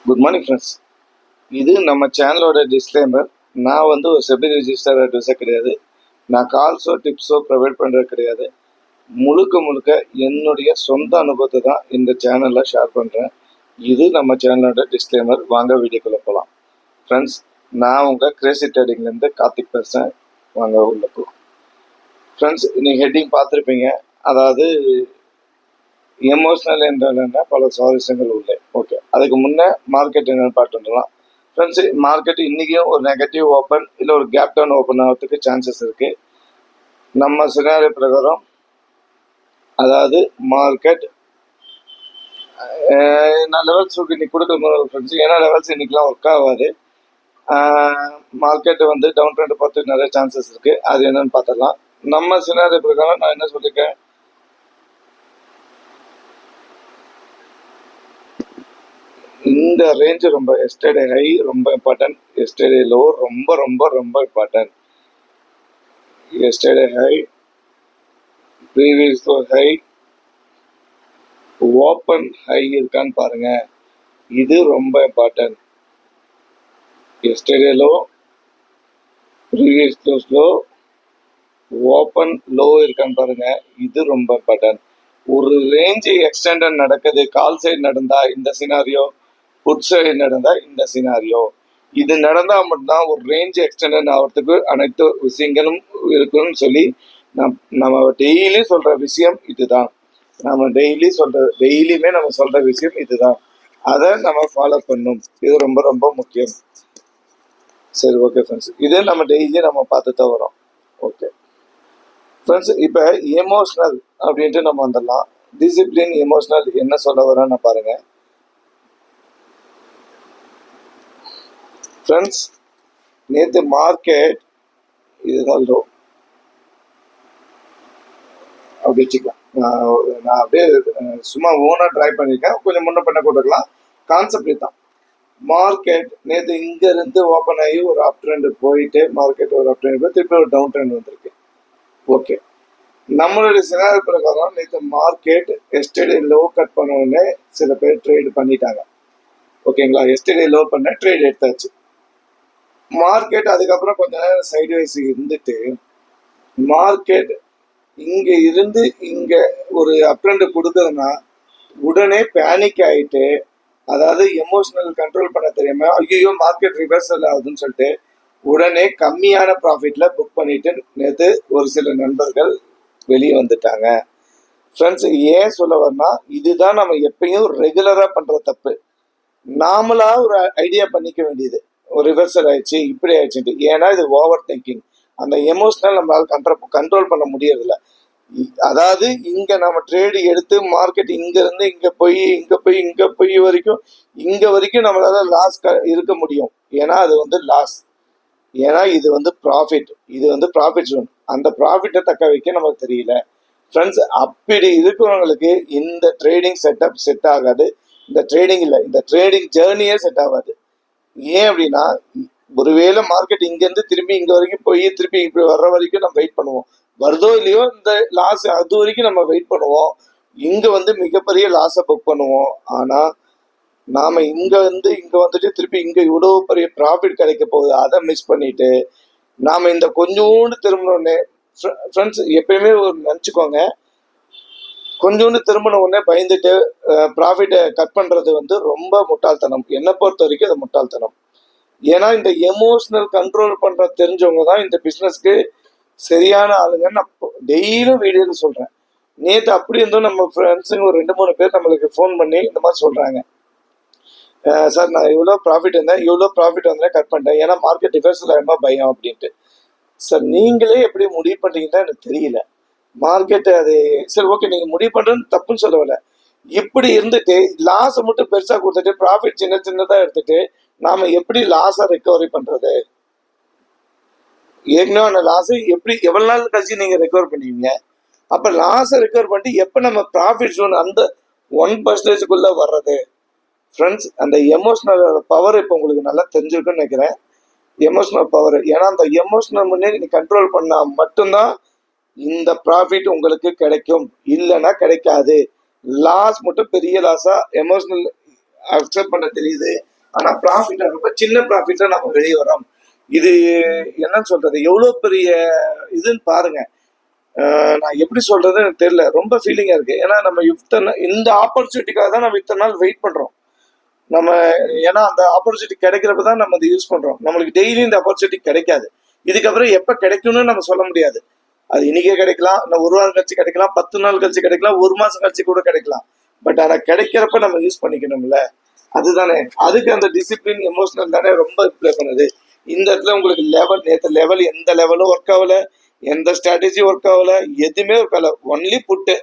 Good morning friends. இது நம்ம சேனலோட டிஸ்க்ளைமர். நான் ஒரு செபி ரிஜிஸ்டர் அட்வைஸர் கிடையாது. நான் கால்ஸோ டிப்ஸோ ப்ரொவைட் பண்ணுறது கிடையாது. முழுக்க முழுக்க என்னுடைய சொந்த அனுபவத்தை தான் இந்த சேனலில் ஷேர் பண்ணுறேன். இது நம்ம சேனலோட டிஸ்க்ளைமர். வாங்க வீடியோக்குள்ளே போகலாம். ஃப்ரெண்ட்ஸ், நான் உங்கள் கிரேசி ட்ரேடிங்லேருந்து கார்த்திக் பேசுகிறேன். வாங்க உள்ள போகலாம். ஃப்ரெண்ட்ஸ், நீங்கள் ஹெட்டிங் பார்த்துருப்பீங்க. அதாவது எமோஷ்னல் என்றால் என்ன, பல சுவாரஸ்யங்கள் உள்ளே. ஓகே, அதுக்கு முன்னே மார்க்கெட் என்னென்னு பார்த்துக்கலாம். ஃப்ரெண்ட்ஸ், மார்க்கெட் இன்றைக்கும் ஒரு நெகட்டிவ் ஓப்பன் இல்லை ஒரு கேப் டவுன் ஓப்பன் ஆகிறதுக்கு சான்சஸ் இருக்குது. நம்ம சினாரியோ பிரகாரம் அதாவது மார்க்கெட் நான் லெவல்ஸ் இன்னைக்கு கொடுக்கணும் ஃப்ரெண்ட்ஸ். ஏன்னா லெவல்ஸ் இன்னைக்கெலாம் ஒர்க் ஆகாது. மார்க்கெட்டு டவுன் ட்ரெண்ட் பார்த்து நிறைய சான்சஸ் இருக்குது. அது என்னன்னு பார்த்துடலாம். நம்ம சினாரியோ பிரகாரம் நான் என்ன சொல்லியிருக்கேன், இந்த ரேஞ்சு ரொம்ப எஸ்டர்டே ஹை ரொம்ப இம்பார்ட்டன்ட், எஸ்டர்டே லோ ரொம்ப ரொம்ப ரொம்ப important. Yesterday high, previous high, open high இருக்கான்னு பாருங்க. இது ரொம்ப important. Yesterday low, previous close low, open low இருக்கான்னு பாருங்க. இது ரொம்ப இம்பார்ட்டன்ட். ஒரு ரேஞ்சு எக்ஸ்டெண்டட் நடக்குது. கால் சைடு நடந்தா இந்த சினாரியோ, புட் சைடு நடந்தா இந்த சினாரியோ. இது நடந்தால் மட்டும்தான் ஒரு ரேஞ்ச் எக்ஸ்டெண்ட் ஆகிறதுக்கு அனைத்து விஷயங்களும் இருக்குன்னு சொல்லி நம்ம டெய்லி சொல்கிற விஷயம் இதுதான். நம்ம டெய்லியுமே நம்ம சொல்கிற விஷயம் இதுதான். அதை நம்ம ஃபாலோ பண்ணும். இது ரொம்ப ரொம்ப முக்கியம். சரி, ஓகே ஃப்ரெண்ட்ஸ், இதே நம்ம டெய்லி நம்ம பார்த்து தான் வரோம். ஓகே ஃப்ரெண்ட்ஸ், இப்போ எமோஷ்னல் அப்படின்ட்டு நம்ம வந்துடலாம். டிசிப்ளின், எமோஷ்னல் என்ன சொல்ல வரோன்னு பாருங்க ஃப்ரெண்ட்ஸ். நேற்று மார்க்கெட் இதுதான் லோ அப்படி வச்சுக்கலாம். நான் அப்படியே சும்மா ஓனாக ட்ரை பண்ணியிருக்கேன். கொஞ்சம் முன்ன பண்ண கொடுக்கலாம். கான்செப்ட் தான். மார்க்கெட் நேற்று இங்கேருந்து ஓப்பன் ஆகி ஒரு அப் ட்ரெண்ட் போயிட்டு மார்க்கெட் ஒரு அப் ட்ரெண்ட் போய் திருப்பி ஒரு டவுன் ட்ரெண்ட் வந்திருக்கு. ஓகே, நம்மளுடைய சினாரியோ பிரகாரம் நேற்று மார்க்கெட் எஸ்டர்டே லோ கட் பண்ண உடனே சில பேர் ட்ரேடு பண்ணிட்டாங்க. ஓகேங்களா, எஸ்டர்டே லோ பண்ண ட்ரேட் எடுத்தாச்சு. மார்க்கெட் அதுக்கப்புறம் கொஞ்ச நேரம் சைட்வைஸ் இருந்துட்டு மார்க்கெட் இங்கே இருந்து இங்கே ஒரு அப்ட்ரெண்ட் கொடுக்குதுன்னா உடனே பேனிக் ஆகிட்டு, அதாவது எமோஷனல் கண்ட்ரோல் பண்ண தெரியாம ஐயோ மார்க்கெட் ரிவர்சல் ஆகுதுன்னு சொல்லிட்டு உடனே கம்மியான ப்ராஃபிட்டில் புக் பண்ணிட்டு நேற்று ஒரு சில நண்பர்கள் வெளியே வந்துட்டாங்க. ஃப்ரெண்ட்ஸ், ஏன் சொல்ல வரனா, இதுதான் நம்ம எப்பயும் ரெகுலராக பண்ணுற தப்பு. நாமளாக ஒரு ஐடியா பண்ணிக்க வேண்டியது. ஒரு ரிவர்சல் ஆயிடுச்சு, இப்படி ஆயிடுச்சு. ஏன்னா இது ஓவர் திங்கிங். அந்த எமோஷனல் நம்மளால கண்ட்ரோல் பண்ண முடியறதில்ல. அதாவது இங்கே நம்ம ட்ரேடு எடுத்து மார்க்கெட் இங்கேருந்து இங்கே போய் வரைக்கும் நம்மளால லாஸ் இருக்க முடியும். ஏன்னா அது லாஸ். ஏன்னா இது ப்ராஃபிட். இது ப்ராஃபிட் ஜோன். அந்த ப்ராஃபிட்டை தக்க வைக்க நமக்கு தெரியல. ஃப்ரெண்ட்ஸ், அப்படி இருக்கிறவங்களுக்கு இந்த ட்ரேடிங் செட்டப் செட் ஆகாது. இந்த ட்ரேடிங் இல்லை, இந்த ட்ரேடிங் ஜேர்னியே செட் ஆகாது. ஏன் அப்படின்னா, ஒருவேளை மார்க்கெட் இங்கேருந்து திரும்பி இங்கே வரைக்கும் போய் திருப்பி இப்படி வர்ற வரைக்கும் நம்ம வெயிட் பண்ணுவோம். வருதோ இல்லையோ இந்த லாஸ் அது வரைக்கும் நம்ம வெயிட் பண்ணுவோம். இங்கே மிகப்பெரிய லாஸை புக் பண்ணுவோம். ஆனால் நாம் இங்கே வந்துட்டு திருப்பி இங்கே இவ்வளோ பெரிய ப்ராஃபிட் கிடைக்க போகுது, அதை மிஸ் பண்ணிட்டு நாம் இந்த கொஞ்சோண்டு திரும்பினோடனே ஃப்ரெண்ட்ஸ் எப்பயுமே நினச்சிக்கோங்க, கொஞ்சோண்டு திரும்பின உடனே பயந்துட்டு ப்ராஃபிட்டை கட் பண்ணுறது ரொம்ப முட்டாள்தனம். என்னை பொறுத்த வரைக்கும் அது முட்டாள்தனம். ஏன்னா இந்த எமோஷனல் கண்ட்ரோல் பண்ணுற தெரிஞ்சவங்க தான் இந்த பிஸ்னஸ்க்கு சரியான ஆளுங்க. நான் டெய்லியும் வீடியோவில் சொல்கிறேன். நேற்று அப்படி இருந்தோம் நம்ம ஃப்ரெண்ட்ஸுங்க ஒரு 2-3 பேர் நம்மளுக்கு ஃபோன் பண்ணி இந்த மாதிரி சொல்கிறாங்க, சார் நான் இவ்வளோ ப்ராஃபிட் வந்தேன் கட் பண்ணிட்டேன், ஏன்னா மார்க்கெட் ரிவர்சல் ஆகிடுமா பயம் அப்படின்ட்டு. சார், நீங்களே எப்படி முடிவு பண்ணுறீங்கன்னா எனக்கு தெரியல. மார்க்கெட்டு அது சரி, ஓகே, நீங்கள் முடிவு பண்ணுறதுன்னு தப்புன்னு சொல்லவில்லை. இப்படி இருந்துட்டு லாஸை மட்டும் பெருசாக கொடுத்துட்டு ப்ராஃபிட் சின்னதாக எடுத்துட்டு நாம் எப்படி லாஸை ரெக்கவரி பண்ணுறது? ஏற்கனவே அந்த லாஸை எவ்வளோ நாள் கழிச்சு நீங்கள் ரெக்கவர் பண்ணுவீங்க? அப்போ லாஸை ரெக்கவர் பண்ணிட்டு எப்போ நம்ம ப்ராஃபிட் ஜோன் அந்த 1% வர்றது? ஃப்ரெண்ட்ஸ், அந்த எமோஷ்னலோட பவர் இப்போ உங்களுக்கு நல்லா தெரிஞ்சிருக்குன்னு நினைக்கிறேன். Emotional power. ஏன்னா அந்த எமோஷ்னல் முன்னே நீ கண்ட்ரோல் பண்ணால் மட்டும்தான் இந்த ப்ராஃபிட் உங்களுக்கு கிடைக்கும், இல்லைன்னா கிடைக்காது. லாஸ் மட்டும் பெரிய லாஸாக எமோஷ்னல் அக்செப்ட் பண்ண தெரியுது. ஆனா ப்ராஃபிட் ரொம்ப சின்ன ப்ராஃபிட்ல நம்ம வெளியே வரோம். இது என்ன சொல்றது, எவ்வளவு பெரிய இதுன்னு பாருங்க. நான் எப்படி சொல்றதுன்னு எனக்கு தெரியல. ரொம்ப ஃபீலிங்கா இருக்கு. ஏன்னா நம்ம இத்தனை இந்த ஆப்பர்ச்சுனிட்டிக்காக தான் நம்ம இத்தனை நாள் வெயிட் பண்றோம். நம்ம ஏன்னா அந்த ஆப்பர்ச்சுனிட்டி கிடைக்கிறப்ப தான் நம்ம அதை யூஸ் பண்றோம். நம்மளுக்கு டெய்லி இந்த ஆப்பர்ச்சுனிட்டி கிடைக்காது. இதுக்கப்புறம் எப்ப கிடைக்கும்னு நம்ம சொல்ல முடியாது. அது இன்னைக்கே கிடைக்கலாம், இல்லை ஒரு வாரம் கழிச்சு கிடைக்கலாம், 10 நாள் கழிச்சு கிடைக்கலாம், ஒரு மாசம் கழிச்சு கூட கிடைக்கலாம். பட் ஆனா கிடைக்கிறப்ப நம்ம யூஸ் பண்ணிக்கணும்ல. அதுதானே, அதுக்கு அந்த டிசிப்ளின் எமோஷனல் தானே ரொம்ப ப்ளே பண்ணுது. இந்த இடத்துல உங்களுக்கு லெவல், நேற்று லெவல் எந்த லெவலும் ஒர்க் ஆகல, எந்த ஸ்ட்ராட்டஜி ஒர்க் ஆகல, எதுவுமே ஒர்க் ஆகல. ஒன்லி புட்டு.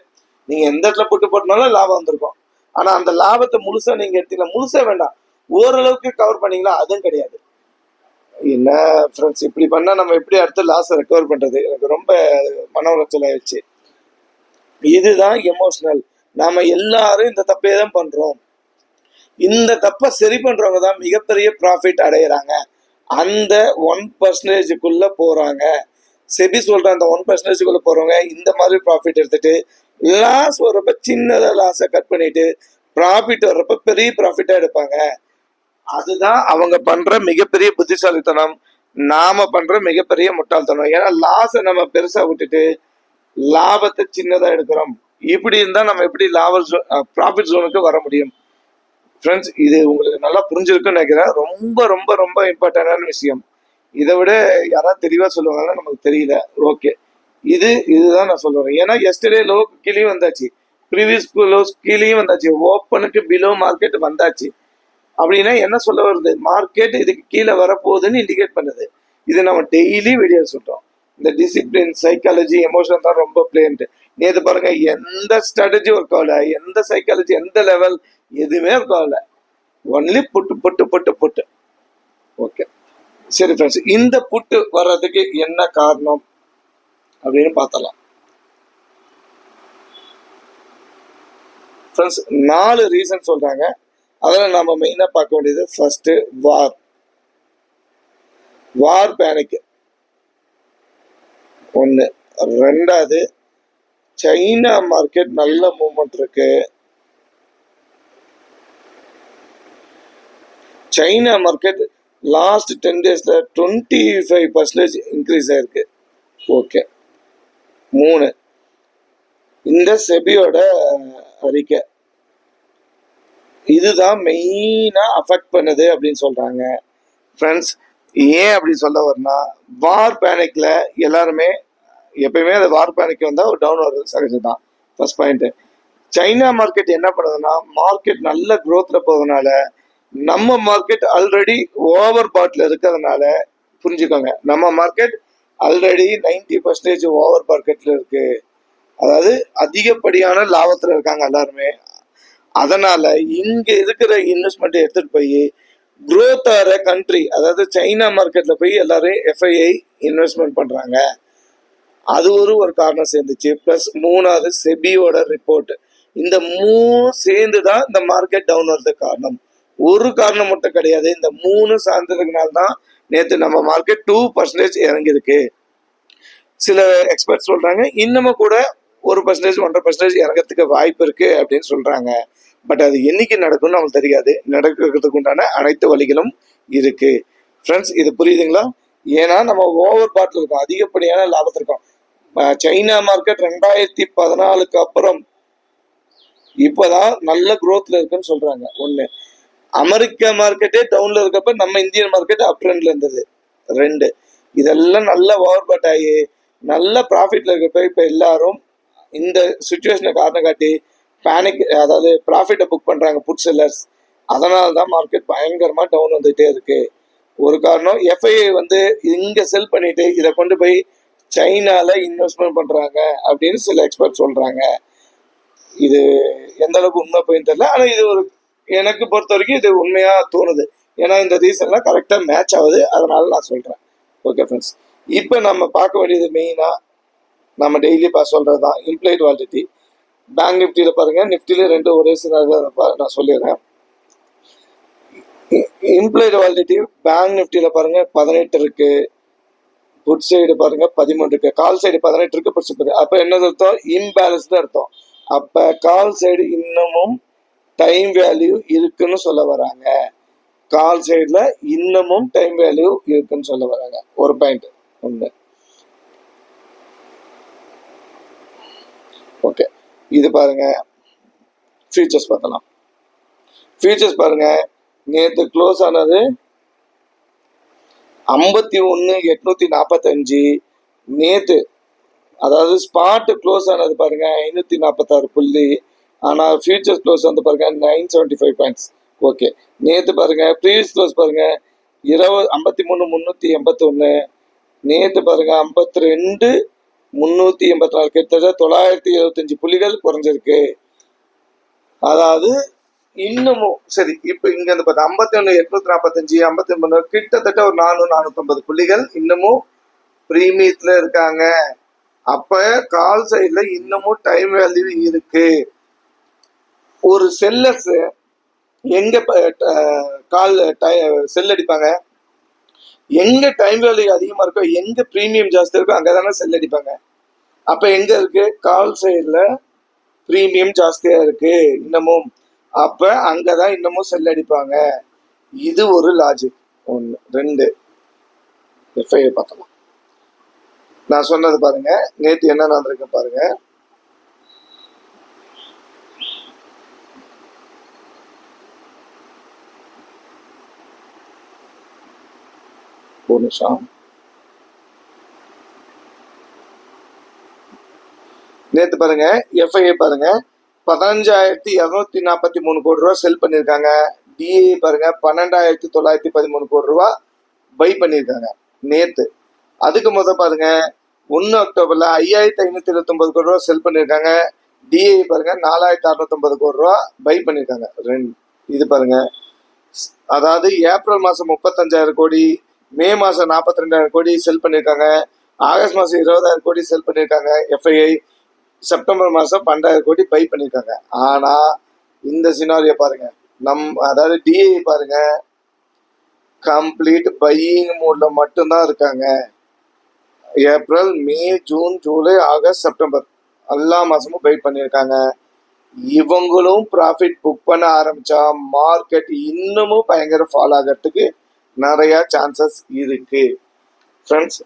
நீங்க எந்த இடத்துல புட்டு போட்டனாலும் லாபம் வந்திருக்கும். ஆனா அந்த லாபத்தை முழுசா நீங்க எடுத்தீங்கன்னா, முழுசா வேண்டாம், ஓரளவுக்கு கவர் பண்ணீங்களா, அதுவும் கிடையாது. என்ன ஃப்ரெண்ட்ஸ், இப்படி பண்ணா நம்ம எப்படி அடுத்த லாஸை ரெக்கவர் பண்றது? எனக்கு ரொம்ப மன உளைச்சல் ஆயிடுச்சு. இதுதான் எமோஷனல். நாம எல்லாரும் இந்த தப்பே தான் பண்றோம். இந்த தப்பை சரி பண்றவங்க தான் மிகப்பெரிய ப்ராஃபிட் அடையிறாங்க. அந்த 1%க்குள்ள போறாங்க. செபி சொல்ற அந்த 1%க்குள்ள போறவங்க இந்த மாதிரி ப்ராஃபிட் எடுத்துட்டு லாஸ் வர்றப்ப சின்னதா லாஸை கட் பண்ணிட்டு ப்ராஃபிட் வர்றப்ப பெரிய ப்ராஃபிட்டா எடுப்பாங்க. அதுதான் அவங்க பண்ற மிகப்பெரிய புத்திசாலித்தனம். நாம பண்ற மிகப்பெரிய முட்டாள்தனம். ஏன்னா லாஸை நம்ம பெருசா விட்டுட்டு லாபத்தை சின்னதா எடுக்கிறோம். இப்படி இருந்தா நம்ம எப்படி ப்ராஃபிட் ஜோனுக்கு வர முடியும்? ஃப்ரெண்ட்ஸ், இது உங்களுக்கு நல்லா புரிஞ்சிருக்குன்னு நினைக்கிறேன். ரொம்ப ரொம்ப ரொம்ப இம்பார்ட்டன்டான விஷயம். இதை விட யாராவது தெளிவா சொல்லுவாங்கன்னா நமக்கு தெரியல. ஓகே, இதுதான் நான் சொல்லுவேன். ஏன்னா எஸ்டர்டே லோ கீழேயும் வந்தாச்சு, ப்ரீவியஸ் லோ கீழேயும் வந்தாச்சு, ஓப்பனுக்கு பிலோ மார்க்கெட் வந்தாச்சு. அப்படின்னா என்ன சொல்ல வருது, மார்க்கெட் இதுக்கு கீழே வரப்போகுதுன்னு இண்டிகேட் பண்ணுது. இது நம்ம டெய்லி வீடியோ சொல்றோம். இந்த டிசிப்ளின், சைக்காலஜி, எமோஷன் தான் ரொம்ப பிளேன்ட். நேற்று பாருங்க, எந்த ஸ்ட்ராட்டஜி ஒர்க் ஆகல, எந்த சைக்காலஜி, எந்த லெவல், எதுவுமே ஒர்க் ஆகல. ஒன்லி புட்டு புட்டு புட்டு புட்டு. ஓகே, சரி ஃப்ரெண்ட்ஸ், இந்த புட்டு வர்றதுக்கு என்ன காரணம் அப்படின்னு பார்த்தலாம். ஃப்ரெண்ட்ஸ், 4 ரீசன் சொல்றாங்க. அதில் நம்ம மெயினாக பார்க்க வேண்டியது, ஃபர்ஸ்ட் வார் பேனிக் ஒன்று. ரெண்டாவது, சைனா மார்க்கெட் நல்ல மூவ்மெண்ட் இருக்கு. சைனா மார்க்கெட் லாஸ்ட் 10 daysல 25% இன்க்ரீஸ் ஆயிருக்கு. ஓகே. 3, இந்த செபியோட அறிக்கை இதுதான் மெயினா அஃபெக்ட் பண்ணுது அப்படின்னு சொல்றாங்க. ஃப்ரெண்ட்ஸ், ஏன் அப்படி சொல்ல வரனா, வார் பேனிக்ல எல்லாருமே எப்பயுமே அந்த வார் பேனிக் வந்தா ஒரு டவுன் வருது, சகஜம். First point. சைனா மார்க்கெட் என்ன பண்ணுதுன்னா, மார்க்கெட் நல்ல growthல போகிறதுனால நம்ம மார்க்கெட் ஆல்ரெடி ஓவர் பாட்ல இருக்கிறதுனால, புரிஞ்சுக்கோங்க, நம்ம மார்க்கெட் ஆல்ரெடி 90% ஓவர் மார்க்கெட்ல இருக்கு. அதாவது அதிகப்படியான லாபத்துல இருக்காங்க எல்லாருமே. அதனால இங்க இருக்கிற இன்வெஸ்ட்மெண்ட் எடுத்துட்டு போய் growth ஆகிற கண்ட்ரி, அதாவது சைனா மார்க்கெட்ல போய் எல்லாரும் எஃப்ஐஐ இன்வெஸ்ட்மெண்ட் பண்றாங்க. அது ஒரு காரணம் சேர்ந்துச்சு. பிளஸ் 3வது செபியோட ரிப்போர்ட். இந்த 3 சேர்ந்து தான் இந்த மார்க்கெட் டவுன் வரதுக்கு காரணம். ஒரு காரணம் மட்டும் கிடையாது. இந்த 3 சார்ந்ததுனால தான் நேற்று நம்ம மார்க்கெட் 2% இறங்கியிருக்கு. சில எக்ஸ்பர்ட் சொல்றாங்க இன்னமும் கூட 1%, 1.5% இறங்கிறதுக்கு வாய்ப்பு இருக்கு அப்படின்னு சொல்றாங்க. பட் அது என்னைக்கு நடக்கும்னு நமக்கு தெரியாது. நடக்கிறதுக்கு உண்டான அனைத்து வழிகளும் இருக்கு. ஃப்ரெண்ட்ஸ், இது புரியுதுங்களா? ஏன்னா நம்ம ஓவர் பாட்டில் இருக்கோம், அதிகப்படியான லாபத்தில் இருக்கோம். சைனா மார்க்கெட் 2014 அப்புறம் இப்போதான் நல்ல growthல இருக்குன்னு சொல்றாங்க. ஒன்று, அமெரிக்கா மார்க்கெட்டே டவுன்ல இருக்கப்ப நம்ம இந்தியன் மார்க்கெட் அப் ட்ரெண்ட்ல இருந்தது. 2, இதெல்லாம் நல்ல ஓவர் பாட் ஆகி நல்ல ப்ராஃபிட்ல இருக்கப்ப இப்போ எல்லாரும் இந்த சுச்சுவேஷனை காரணம் காட்டி பேனிக், அதாவது ப்ராஃபிட்டை புக் பண்றாங்க புட் செல்லர்ஸ். அதனால தான் மார்க்கெட் பயங்கரமா டவுன் வந்துகிட்டே இருக்கு. ஒரு காரணம், எஃப்ஐஐ இங்க செல் பண்ணிட்டு இதை கொண்டு போய் சைனால இன்வெஸ்ட்மெண்ட் பண்றாங்க அப்படின்னு சில எக்ஸ்பர்ட் சொல்றாங்க. இது எந்த அளவுக்கு உண்மை போயின்னு தெரியல. ஆனா இது எனக்கு பொறுத்த வரைக்கும் இது உண்மையா தோணுது. ஏன்னா இந்த ரீசன்லாம் கரெக்டா மேட்ச் ஆகுது. அதனால நான் சொல்றேன். ஓகே ஃப்ரெண்ட்ஸ், இப்போ நம்ம பார்க்க வேண்டியது மெயினா நம்ம டெய்லி சொல்றதுதான் இம்ப்ளைட் வாலிடிட்டி. பேங்க் நிஃப்டியில பாருங்க, நிஃப்டில 2 ஒரே நான் சொல்லிடுறேன். இம்ப்ளைட் வாலிடிட்டி பேங்க் நிஃப்டியில பாருங்க 18 இருக்கு, புட் சைடு பாருங்க 13 இருக்கு, கால் சைடு 18 இருக்கு, புட் சைடு. அப்ப என்ன அர்த்தம்? இம்பேலன்ஸ்டு அர்த்தம். அப்ப கால் சைடு இன்னமும் டைம் வேல்யூ இருக்குன்னு சொல்ல வராங்க. கால் சைடில் இன்னமும் டைம் வேல்யூ இருக்குன்னு சொல்ல வராங்க. ஒரு பாயிண்ட் ஒன்று. ஓகே, இது பாருங்க, ஃபியூச்சர்ஸ் பார்த்தலாம். ஃபியூச்சர்ஸ் பாருங்க, நேற்று க்ளோஸ் ஆனது 51,845. நேற்று அதாவது ஸ்பாட் க்ளோஸ் ஆனது பாருங்க 546 புள்ளி. ஆனால் ஃபியூச்சர்ஸ் க்ளோஸ் வந்து பாருங்க 975 பாயிண்ட்ஸ். ஓகே, நேற்று பாருங்க ப்ரீவியஸ் க்ளோஸ் பாருங்க 53,381. நேற்று பாருங்க 52,384, கிட்டத்தட்ட 975 புள்ளிகள் குறைஞ்சிருக்கு. அதாவது இன்னமும் சரி, இப்போ இங்க இருந்து பார்த்தா 51,845, 53, கிட்டத்தட்ட ஒரு 400-450 புள்ளிகள் இன்னமும் பிரீமியத்துல இருக்காங்க. அப்ப கால் சைட்ல இன்னமும் டைம் வேல்யூ இருக்கு. ஒரு செல்லர்ஸ் எங்க கால் செல் அடிப்பாங்க, எங்க டைம் வேல்யூ அதிகமா இருக்கோ, எங்க பிரீமியம் ஜாஸ்தி இருக்கோ அங்கதானே செல் அடிப்பாங்க. அப்ப எங்க இருக்கு, கால் சைட்ல பிரீமியம் ஜாஸ்தியா இருக்கு இன்னமும். அப்ப அங்கதான் இன்னமும் செல் அடிப்பாங்க. இது ஒரு லாஜிக். ஒன்று. ரெண்டு, எஃப்ஐஏ பார்த்தலாம். நான் சொன்னது பாருங்க, நேற்று என்ன நடந்திருக்கு பாருங்க. ஒரு நிமிஷம். நேற்று பாருங்க எஃப்ஐஏ பாருங்க 15,243 கோடி ரூபா செல் பண்ணியிருக்காங்க. டிஏ பாருங்க 12,913 கோடி ரூபா பை பண்ணியிருக்காங்க நேற்று. அதுக்கு பாருங்க 1 அக்டோபர்ல 5,529 கோடி ரூபா செல் பண்ணியிருக்காங்க. டிஏ பாருங்க 4,650 கோடி ரூபா பை பண்ணியிருக்காங்க. இது பாருங்க, அதாவது ஏப்ரல் மாசம் 35,000 கோடி, மே மாசம் 42,000 கோடி செல் பண்ணியிருக்காங்க. ஆகஸ்ட் மாசம் 20,000 கோடி செல் பண்ணியிருக்காங்க எஃப்ஐஐ. செப்டம்பர் மாசம் 12,000 கோடி பை பண்ணியிருக்காங்க. ஆனா இந்த சினாரியோ பாருங்க, அதாவது டிஐ பாருங்க கம்ப்ளீட் பையிங் மோட்ல மட்டும்தான் இருக்காங்க. ஏப்ரல், மே, ஜூன், ஜூலை, ஆகஸ்ட், செப்டம்பர் எல்லா மாசமும் பை பண்ணியிருக்காங்க. இவங்களும் ப்ராஃபிட் புக் பண்ண ஆரம்பிச்சா மார்க்கெட் இன்னமும் பயங்கர ஃபால் ஆகிறதுக்கு நிறைய சான்சஸ் இருக்கு. ஃப்ரெண்ட்ஸ்,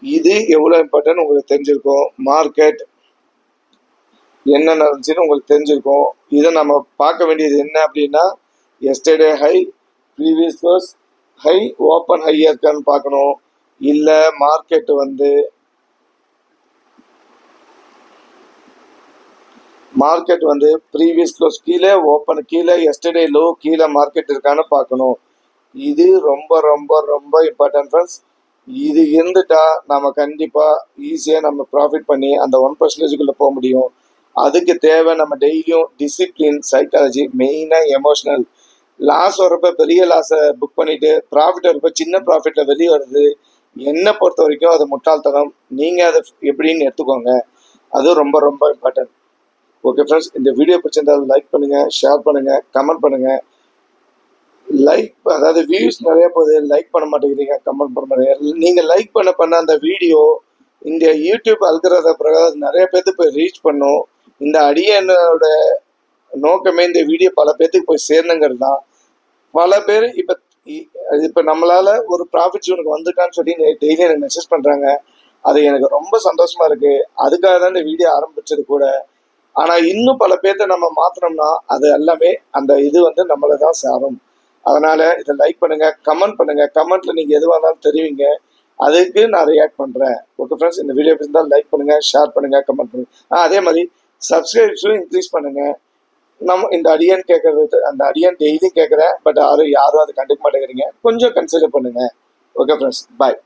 இது எவ்வளோ இம்பார்ட்டன்ட் உங்களுக்கு தெரிஞ்சிருக்கும். மார்க்கெட் என்ன நடந்துச்சுன்னு உங்களுக்கு தெரிஞ்சிருக்கும். இதை நம்ம பார்க்க வேண்டியது என்ன அப்படின்னா, yesterday high, previous close high, open ஹையா இருக்கான்னு பார்க்கணும். இல்லை மார்க்கெட் ப்ரீவியஸ் க்ளோஸ் கீழே, ஓப்பன் கீழே, எஸ்டர்டே லோ கீழே மார்க்கெட் இருக்கான்னு பார்க்கணும். இது ரொம்ப ரொம்ப ரொம்ப இம்பார்ட்டன்ட் ஃப்ரெண்ட்ஸ். இது இருந்துட்டா நம்ம கண்டிப்பாக ஈஸியாக நம்ம ப்ராஃபிட் பண்ணி அந்த 1% போக முடியும். அதுக்கு தேவை நம்ம டெய்லியும் டிசிப்ளின், சைக்காலஜி, மெயினாக எமோஷனல். லாஸ் வரப்ப பெரிய லாஸை புக் பண்ணிட்டு ப்ராஃபிட் வரப்ப சின்ன ப்ராஃபிட்டில் வெளியே வருது. என்னை பொறுத்த வரைக்கும் அது முட்டாள்தனம். நீங்கள் அதை எப்படின்னு எடுத்துக்கோங்க. அது ரொம்ப ரொம்ப இம்பார்ட்டன்ட். ஓகே ஃப்ரெண்ட்ஸ், இந்த வீடியோ பிடிச்சிருந்தாலும் லைக் பண்ணுங்கள், ஷேர் பண்ணுங்கள், கமெண்ட் பண்ணுங்கள். அதாவது வியூஸ் நிறைய போகுது, லைக் பண்ண மாட்டேங்கிறீங்க, கமெண்ட் பண்ண மாட்டேங்கிறீங்க. நீங்கள் லைக் பண்ண அந்த வீடியோ இந்த யூடியூப் அல்கோரித பிரகாரம் நிறைய பேர்த்துக்கு போய் ரீச் பண்ணும். இந்த அடியனோட நோக்கமே இந்த வீடியோ பல பேர்த்துக்கு போய் சேரணுங்கிறது தான். பல பேர் இப்போ நம்மளால ஒரு ப்ராஃபிட் ஜோனுக்கு வந்துட்டான்னு சொல்லி டெய்லி எனக்கு மெசேஜ் பண்ணுறாங்க. அது எனக்கு ரொம்ப சந்தோஷமா இருக்கு. அதுக்காக தான் இந்த வீடியோ ஆரம்பிச்சது கூட. ஆனால் இன்னும் பல பேர்த்த நம்ம மாற்றணும்னா அது எல்லாமே அந்த இது நம்மளை தான் சாரும். அதனால இதை லைக் பண்ணுங்க, கமெண்ட் பண்ணுங்க. கமெண்ட்ல நீங்க எதுவாக இருந்தாலும் தெரிவிங்க, அதுக்கு நான் ரியாக்ட் பண்றேன். ஓகே ஃப்ரெண்ட்ஸ், இந்த வீடியோ பிடிச்சிருந்தால் லைக் பண்ணுங்க, ஷேர் பண்ணுங்க, கமெண்ட் பண்ணுங்க. அதே மாதிரி சப்ஸ்கிரைப்ஸும் இன்க்ரீஸ் பண்ணுங்க. நம்ம இந்த அடியன் கேட்கறது, அந்த அடியன் டெய்லியும் கேட்குறேன், பட் யாரும் அதை கண்டுக்க மாட்டேங்கிறீங்க. கொஞ்சம் கன்சிடர் பண்ணுங்க. ஓகே ஃப்ரெண்ட்ஸ், பாய்.